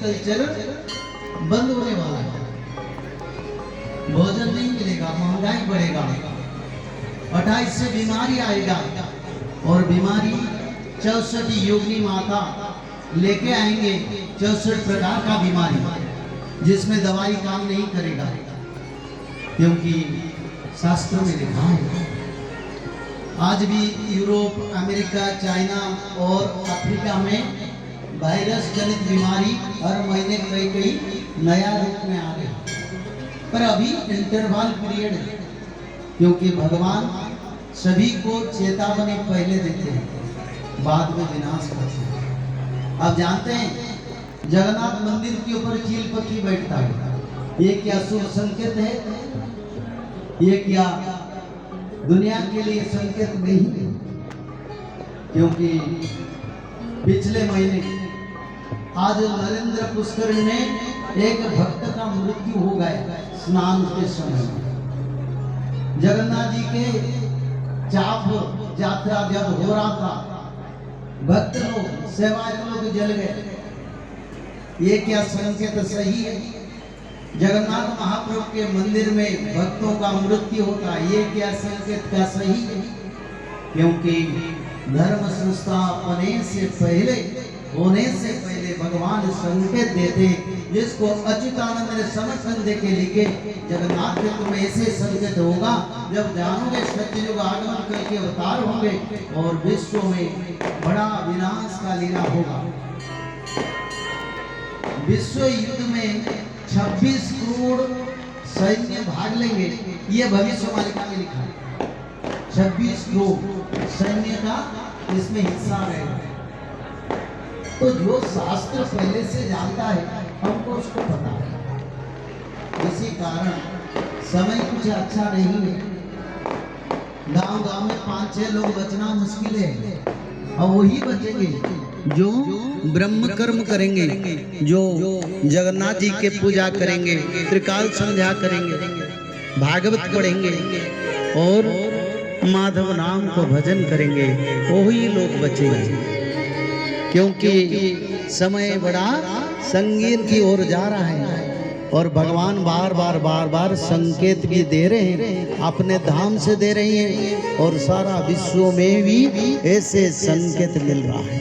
Culture बंद होने वाला है, भोजन नहीं मिलेगा, महंगाई बढ़ेगा, 28 से बीमारी आएगा और बीमारी 64 योगिनी माता लेके आएंगे, 64 प्रकार का बीमारी जिसमें दवाई काम नहीं करेगा, क्योंकि शास्त्र में लिखा है आज भी यूरोप, अमेरिका, चाइना और अफ्रीका में वायरस जनित बीमारी हर महीने कई नया रूप में आ रहा है। पर अभी इंटरवल पीरियड है, क्योंकि भगवान सभी को चेतावनी पहले देते हैं, बाद में विनाश करते हैं। आप जानते हैं जगन्नाथ मंदिर के ऊपर चील पक्षी बैठता है, ये क्या शुभ संकेत है? ये क्या दुनिया के लिए संकेत नहीं है? क्योंकि पिछले महीने आज नरेंद्र पुष्कर में एक भक्त का मृत्यु हो गया स्नान के समय। जगन्नाथ जी के चाप यात्रा जब हो रहा था, भक्त लोग, सेवायत लोग जल गए। ये क्या संकेत सही है? जगन्नाथ महाप्रभु के मंदिर में भक्तों का मृत्यु होता है, ये क्या संकेत का सही है? क्योंकि धर्म संस्थापने से पहले, होने से पहले भगवान संकेत देते, जिसको अच्युतानंद ने समर्थन दे के लिखे, जगन्नाथ के तुम्हें ऐसे संकेत होगा जब जानोगे सत्ययुग आगमन करके अवतार होंगे और विश्व में बड़ा विनाश का लीला होगा। विश्व युद्ध में 26 करोड़ सैन्य भाग लेंगे, ये भविष्यवाणी में लिखा है। 26 करोड़ सैन्य का इसमें हिस्सा रहेगा। तो जो शास्त्र पहले से जानता है, हमको उसको पता है। इसी कारण समय कुछ अच्छा नहीं है। गांव-गांव में 5-6 लोग बचना मुश्किल है, और वही बचेंगे जो ब्रह्म कर्म करेंगे, जो जगन्नाथ जी के पूजा करेंगे, त्रिकाल संध्या करेंगे, भागवत पढ़ेंगे और माधव नाम को भजन करेंगे, वही लोग बचेंगे। क्योंकि समय बड़ा संगीन की ओर जा रहा है और भगवान बार बार संकेत भी दे रहे हैं, अपने धाम से दे रहे हैं और सारा विश्व में भी ऐसे संकेत मिल रहा है।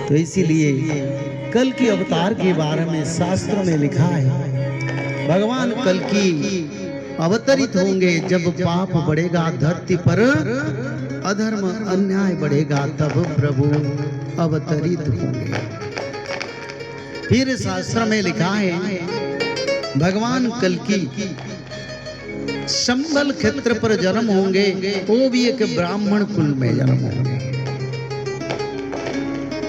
तो इसीलिए कल की अवतार के बारे में शास्त्र में लिखा है, भगवान कल की अवतरित होंगे जब पाप बढ़ेगा धरती पर, अधर्म अन्याय बढ़ेगा, तब प्रभु अवतरित होंगे। फिर शास्त्र में लिखा है भगवान कल की संबल क्षेत्र पर जन्म होंगे, वो भी एक ब्राह्मण कुल में जन्म होंगे।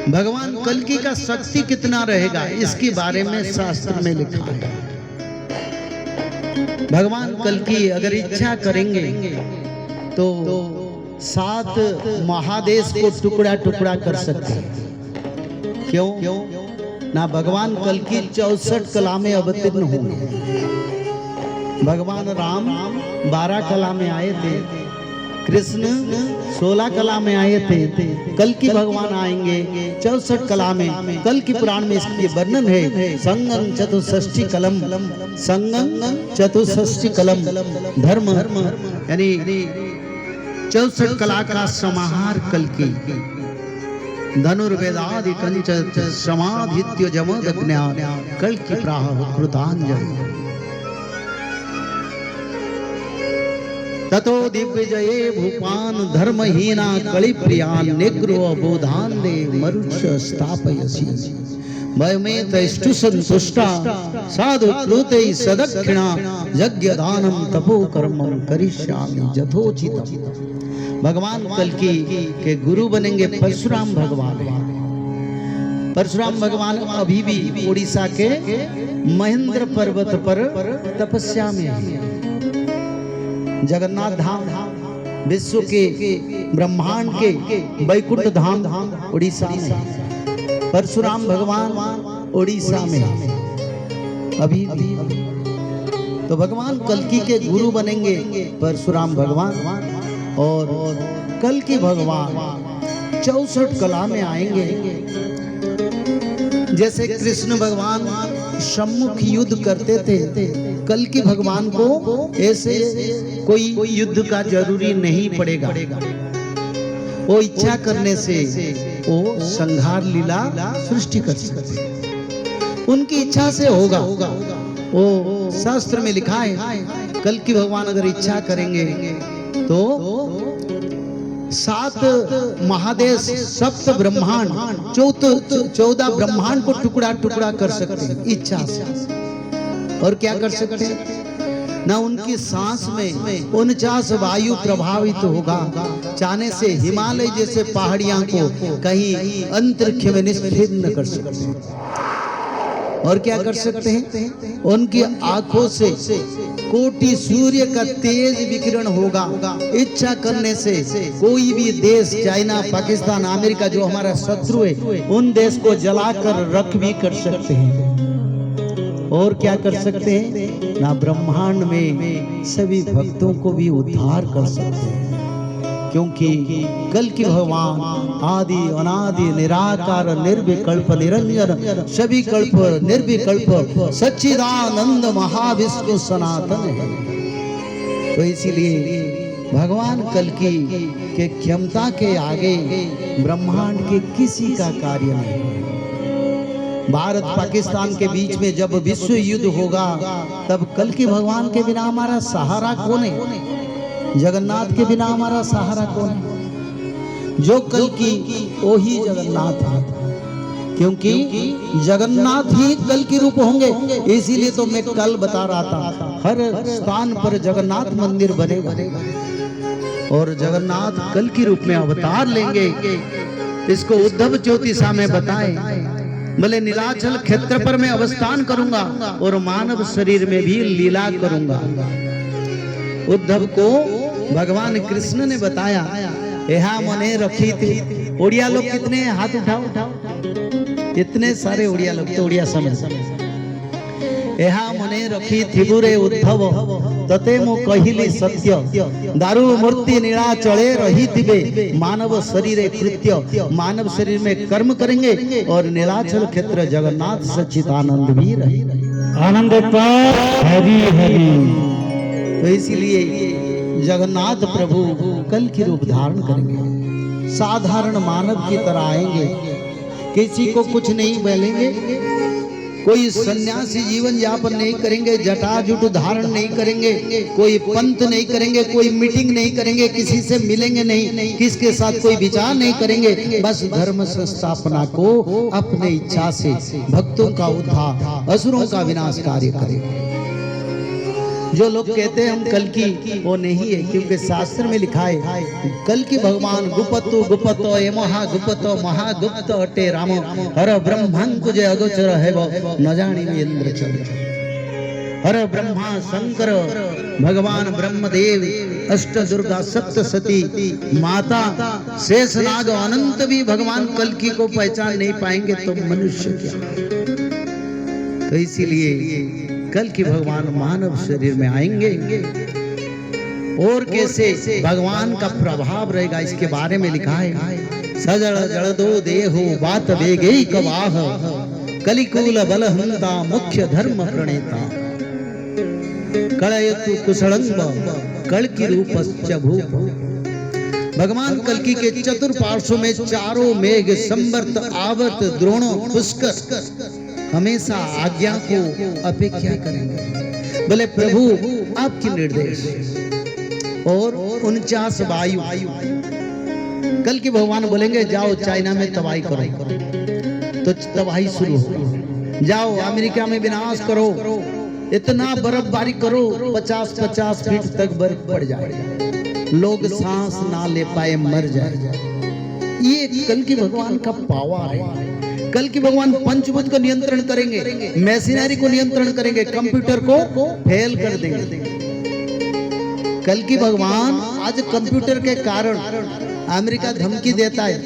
भगवान कल्कि का शक्ति कितना रहेगा, इसके बारे में शास्त्र में लिखा है। भगवान कल्कि अगर इच्छा करेंगे तो 7 महादेश को टुकड़ा टुकड़ा कर सकते हैं। क्यों ना? भगवान कल्कि 64 कला में अवतीर्ण होंगे। भगवान राम 12 कला में आए थे, कृष्ण 16 कला में आए थे, कल की भगवान आएंगे 64 कला में। कल की पुराण में इसकी वर्णन है, संगम चतुष्षष्टि कलम, संगम चतुष्षष्टि कलम, धर्म यानी 64 कला का समाहार कल की। धनुर्वेदादि कंच समाधित्य जमोद ज्ञान, कल की प्राह कृतांजलि। ततो दिग्विजये भूपान धर्महीना कलिप्रियान, निग्रो बोधान दे मरुष स्थापयसि, वयमेत इष्टु संतुष्टा साधु प्लुते सदक्षिणा, यज्ञ दानम तपो कर्मं करिष्यामि यथोचितम्। भगवान कल्कि के गुरु बनेंगे परशुराम भगवान। परशुराम भगवान अभी भी उड़ीसा के महेंद्र पर्वत पर तपस्या में है। जगन्नाथ धाम विश्व के ब्रह्मांड के वैकुंठ धाम उड़ीसा में, परशुराम भगवान उड़ीसा में अभी तो भगवान कल्कि के गुरु बनेंगे परशुराम भगवान, और कल्कि भगवान 64 कला में आएंगे। जैसे कृष्ण भगवान सम्मुख युद्ध करते थे, कल की भगवान को ऐसे कोई युद्ध का जरूरी नहीं पड़ेगा। वो इच्छा करने से वो संहार लीला सृष्टि कर सकते, उनकी इच्छा से होगा। वो शास्त्र में लिखा है, कल की भगवान अगर इच्छा करेंगे तो 7 महादेश, 7 ब्रह्मांड, 14 ब्रह्मांड को टुकड़ा टुकड़ा कर सकते हैं इच्छा से। और क्या कर सकते हैं ना, उनकी सांस में 49 वायु प्रभावित होगा। चाहने से हिमालय जैसे पहाड़ियां को कहीं अंतरिक्ष में निष्फिन्न कर सकते हैं। और क्या कर सकते हैं, उनकी आंखों से कोटि सूर्य का तेज विकिरण होगा। इच्छा करने से कोई भी देश, चाइना, पाकिस्तान, अमेरिका जो हमारा शत्रु है, उन देश को जलाकर रख भी कर सकते हैं। और क्या कर सकते हैं ना, ब्रह्मांड में सभी भक्तों को भी उद्धार कर सकते हैं। क्योंकि कल की भगवान आदि अनादि निराकार निर्विकल्प निरंजन सभी कल्प निर्विकल्प सच्चिदानंद महाविष्णु सनातन है। तो इसीलिए भगवान कल की के क्षमता के आगे ब्रह्मांड के किसी का कार्य नहीं। भारत पाकिस्तान के बीच में जब विश्व युद्ध होगा, तब कल की भगवान के बिना हमारा सहारा कौन है? जगन्नाथ के बिना हमारा सहारा कौन है? जो कल की वो ही जगन्नाथ है, क्योंकि जगन्नाथ ही कल की रूप होंगे। इसीलिए तो मैं कल बता रहा था, हर स्थान पर जगन्नाथ मंदिर बनेगा और जगन्नाथ कल की रूप में अवतार लेंगे। इसको उद्धव ज्योतिषा में बताए, भले नीलाचल क्षेत्र पर मैं अवस्थान करूंगा और मानव शरीर में भी लीला करूंगा। उद्धव को भगवान कृष्ण ने बताया, यहाँ मने रखी थी। उड़िया लोग कितने हैं? हाथ उठाओ। इतने सारे उड़िया लोग तो उड़िया समझ। यहाँ मने रखी थिबुरे उद्धव तते मो कहिली सत्य, दारू मूर्ति नीलाचले रही थिबे मानव शरीर कृत्य। मानव शरीर में कर्म करेंगे और नीलाचल क्षेत्र जगन्नाथ सच्चिदानंद भी रहे। आनंद हरि हरि। तो इसीलिए जगन्नाथ प्रभु कल की रूप धारण करेंगे, साधारण मानव की तरह आएंगे, किसी को कुछ नहीं बोलेंगे, कोई सन्यासी जीवन यापन नहीं करेंगे, जटाजुट धारण नहीं करेंगे, कोई पंथ नहीं करेंगे, कोई मीटिंग नहीं करेंगे, किसी से मिलेंगे नहीं, किसके साथ कोई विचार नहीं करेंगे। बस धर्म संस्थापना को अपने इच्छा से भक्तों का उद्धार, असुरों का विनाश कार्य करेंगे। जो लोग कहते हैं हम कल की, वो नहीं है, क्योंकि शास्त्र में लिखा है, कल की भगवान गुप्तो गुप्तो ये महागुप्तो महागुप्त अटे राम हर ब्रह्मांकुज अगोचर है वो न जानी इंद्र चंद्र। हर ब्रह्मा शंकर भगवान ब्रह्मदेव अष्ट दुर्गा सप्तशती माता शेषनाग अनंत भी भगवान कल की को पहचान नहीं पाएंगे तो मनुष्य क्या। तो इसीलिए कल की भगवान मानव शरीर में आएंगे और कैसे भगवान का प्रभाव रहेगा, इसके बारे में लिखा है, सजल जड़ दो देहो बात वेगे कवाह कलिकूल बलहंता मुख्य धर्म प्रणेता कलयतु कुशलंब कल की रूपश्च भूप। भगवान कल्कि के चतुर्पार्श्व में चारों मेघ संवर्त आवर्त द्रोणों पुष्कर हमेशा आज्ञा को अपेक्षा करेंगे। बोले प्रभु आपकी निर्देश और 49 वायु। कल की भगवान बोलेंगे जाओ चाइना में तबाही करो, तो तबाही शुरू हो। जाओ अमेरिका में विनाश करो, इतना बर्फबारी करो 50-50 फीट तक बर्फ पड़ जाए, लोग सांस ना ले पाए मर जाए। ये कल की भगवान का पावर है। कल की भगवान पंचभूत को नियंत्रण करेंगे, मशीनरी को नियंत्रण करेंगे, कंप्यूटर को फेल कर देंगे। कल की भगवान आज कंप्यूटर के कारण अमेरिका धमकी देता है,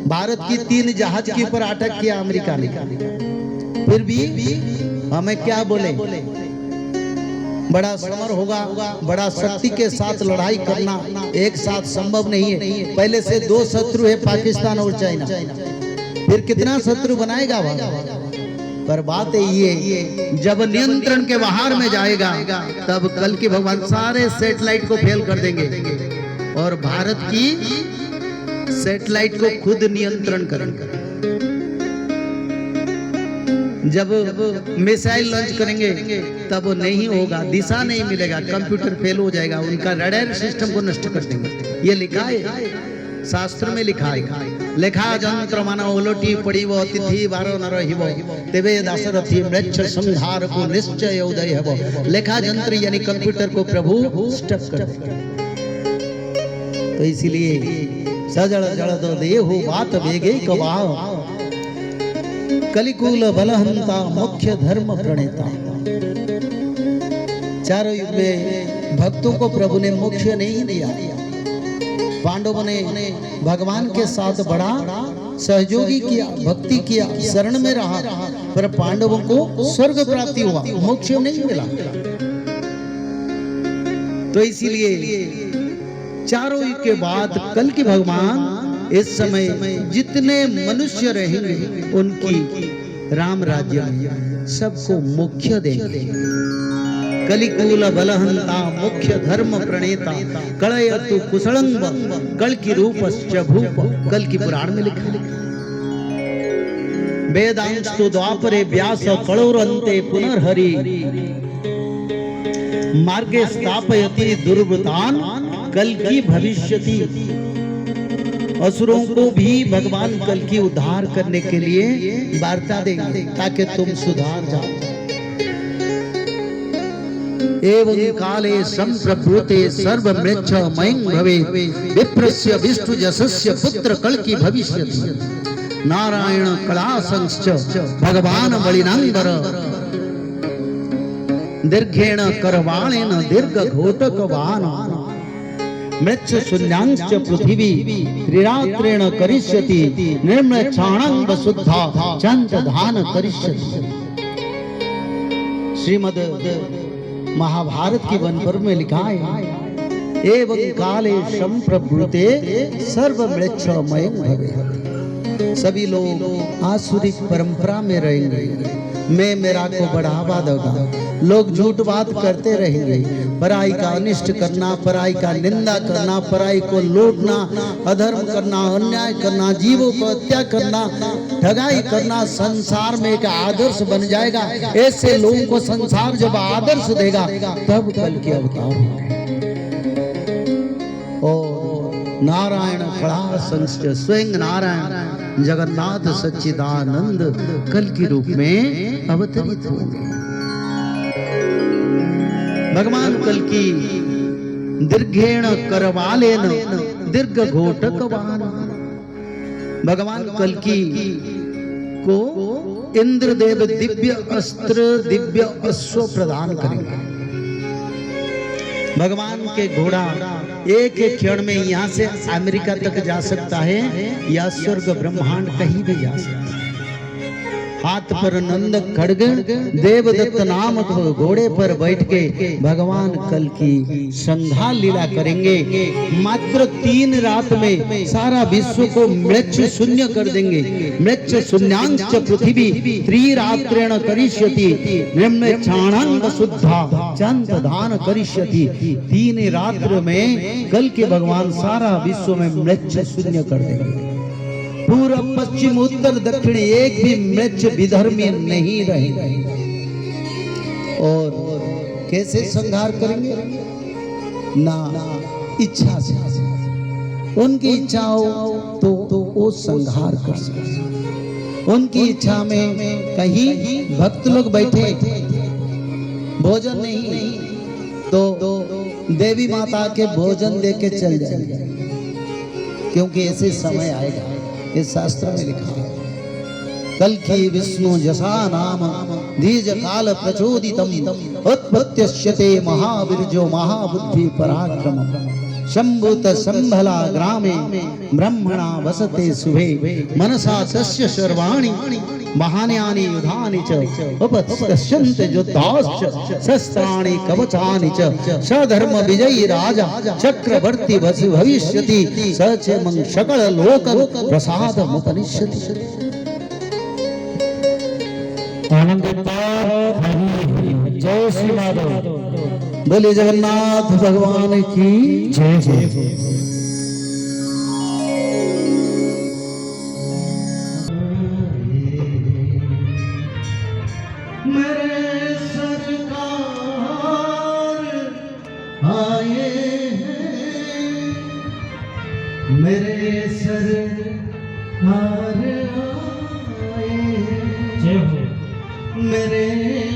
भारत की 3 जहाज के ऊपर अटैक किया अमेरिका ने, फिर भी हमें क्या बोले, बड़ा समर होगा, बड़ा शक्ति के साथ लड़ाई करना एक साथ संभव नहीं है। पहले से 2 शत्रु है, पाकिस्तान और चाइना, फिर कितना शत्रु बनाएगा भगवान। पर बात ये, जब नियंत्रण के बाहर में जाएगा तब कल के भगवान सारे सैटेलाइट को फेल कर देंगे और भारत की सैटेलाइट को खुद नियंत्रण करेंगे। जब मिसाइल लॉन्च करेंगे तब नहीं होगा, दिशा नहीं मिलेगा, कंप्यूटर फेल हो जाएगा, उनका रडार सिस्टम को नष्ट कर देंगे। ये लिखा है, शास्त्र में लिखा है, लेखा जंत्र माना ओलटी पड़िब तिथि बार न रहिब तेबे दाशरथी मृच्छ संहार को निश्चय उदय हब। लेखा जंत्र यानी कंप्यूटर को प्रभु स्टप कर देगा। तो इसीलिए सजल जड़ दो देहु बात वेगे कबाव, कलिकुल बलहंता मुख्य धर्म प्रणेता। चारों युग में भक्तों को प्रभु ने मुख्य नहीं दिया। पांडवों ने भगवान के साथ बड़ा सहयोगी किया, भक्ति किया, शरण में रहा, पर पांडवों को स्वर्ग प्राप्ति हुआ, मोक्ष नहीं मिला। तो इसीलिए चारों युग के बाद कल की भगवान इस समय जितने मनुष्य रहेंगे उनकी राम राज्य में सबको मुख्य देंगे। कलिकुल बलहंता मुख्य धर्म प्रणेता कलयतु कुशलंग कल की रूपश्च भूप। कल की पुराण में लिखा है, वेदांस्तु द्वापरे व्यास कलोरन्ते पुनर्हरि मार्गे स्थापयति दुर्वृतान कल की भविष्यति। असुरों को भी भगवान कल की उद्धार करने के लिए वार्ता देंगे ताकि तुम सुधार जाओ। एवं काले संप्रभृते सर्वमृच्छ मयं भवे विप्रस्य विष्णु जसस्य पुत्र कल की भविष्यति। नारायण कलासंश्च भगवान बलिनांबर दीर्घेण करवाणेन दीर्घ घोटकवान मृच्छ शून्यांश्च पृथिवी त्रिरात्रेण करिष्यति निर्मृच्छाणं वसुद्धा चंद्रधान करिष्यति। श्रीमद् महाभारत की वन पर्व में लिखा है, एवं काले संप्रभृते सर्वमृच्छ मयं भवे। सभी लोग आसुरिक परंपरा में रहेंगे, मैं मेरा को बढ़ावा दूंगा। लोग झूठ बात करते रहेंगे, पराई का अनिष्ट करना, पराई का निंदा करना, पराई को लूटना, अधर्म करना, अन्याय करना, जीवों को हत्या करना, ठगाई करना संसार में एक आदर्श बन जाएगा। ऐसे लोगों को संसार जब आदर्श देगा तब कल के अवतार होंगे। और नारायण कला संश्च स्वयं नारायण जगन्नाथ सच्चिदानंद कल के रूप में अवतरित होंगे। भगवान कल की दीर्घेण करवालेन दीर्घ घोटकवान। भगवान कल की को इंद्रदेव दिव्य अस्त्र दिव्य अश्व प्रदान करेंगे। भगवान के घोड़ा एक एक क्षण में यहाँ से अमेरिका तक जा सकता है या स्वर्ग ब्रह्मांड कहीं भी जा सकता है। हाथ पर नंद खड्ग देवदत्त नामक घोड़े पर बैठ के भगवान कल की संघार लीला करेंगे। मात्र 3 रात में सारा विश्व को मृच्छ शून्य कर देंगे। मृच्छ शून्यांश्च पृथ्वी त्रिरात्रेण करिष्यति निर्मृच्छाणं वसुद्धा चंद्रधान करिष्यति। 3 रात्र में कल के भगवान सारा विश्व में मृच्छ शून्य कर देंगे। पूर्व पश्चिम उत्तर दक्षिण एक भी मृच्छ विधर्मी नहीं रहेगा। और कैसे संहार करेंगे? ना इच्छा से, उनकी इच्छा हो तो वो संहार कर सकते। उनकी इच्छा में कहीं भक्त लोग बैठे भोजन नहीं तो देवी माता के भोजन दे के चल जाएंगे, क्योंकि ऐसे समय आएगा। इस शास्त्र में लिखा है, कल की विष्णु जसा नाम धीज काल प्रचोदितम उत्पत्त्यस्यते महावीर्यो महाबुद्धि पराक्रम। शंभुत संभला ग्रामे ब्रह्मणा वसते शुभे मनसा तस्य सर्वाणि महान्यानि युधानि च उपतिष्ठन्ते युद्धाश्च शस्त्राणि कवचानि च सधर्म विजयी राजा चक्रवर्ती भविष्यति स च मं सकल लोक प्रसादमुपनिष्यति। आनंद जय श्री माधव। बोले जगन्नाथ भगवान की जय जय। मेरे सरकार आए हैं, मेरे सरकार आए हैं, जय हो। मेरे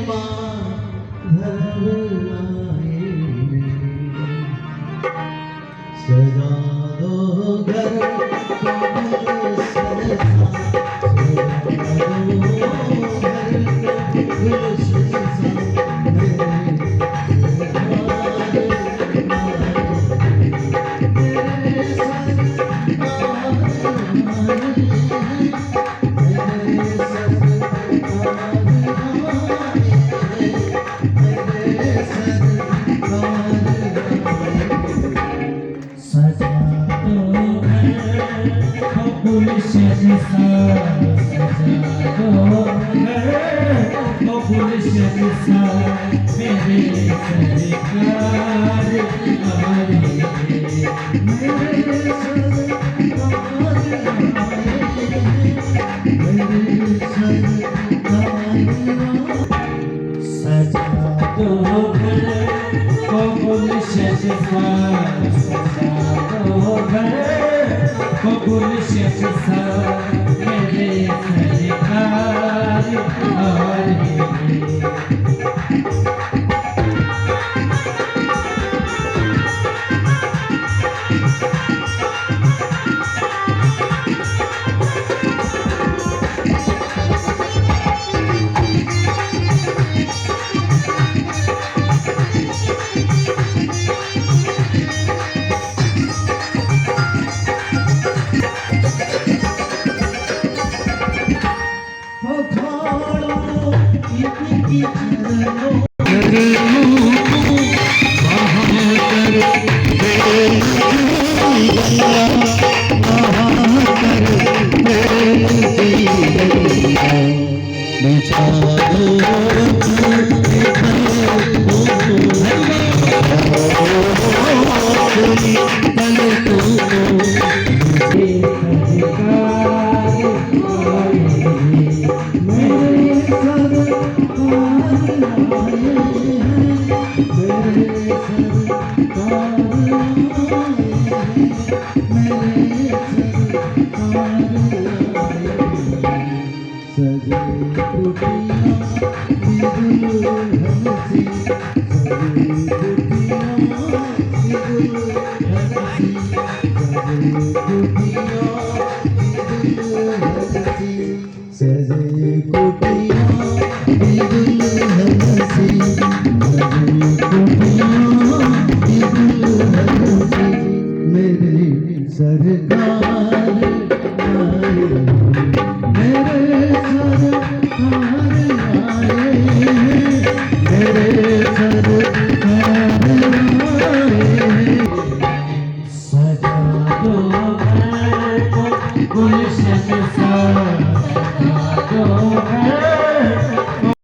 माधव आए हैं। सजा दो घर सरकार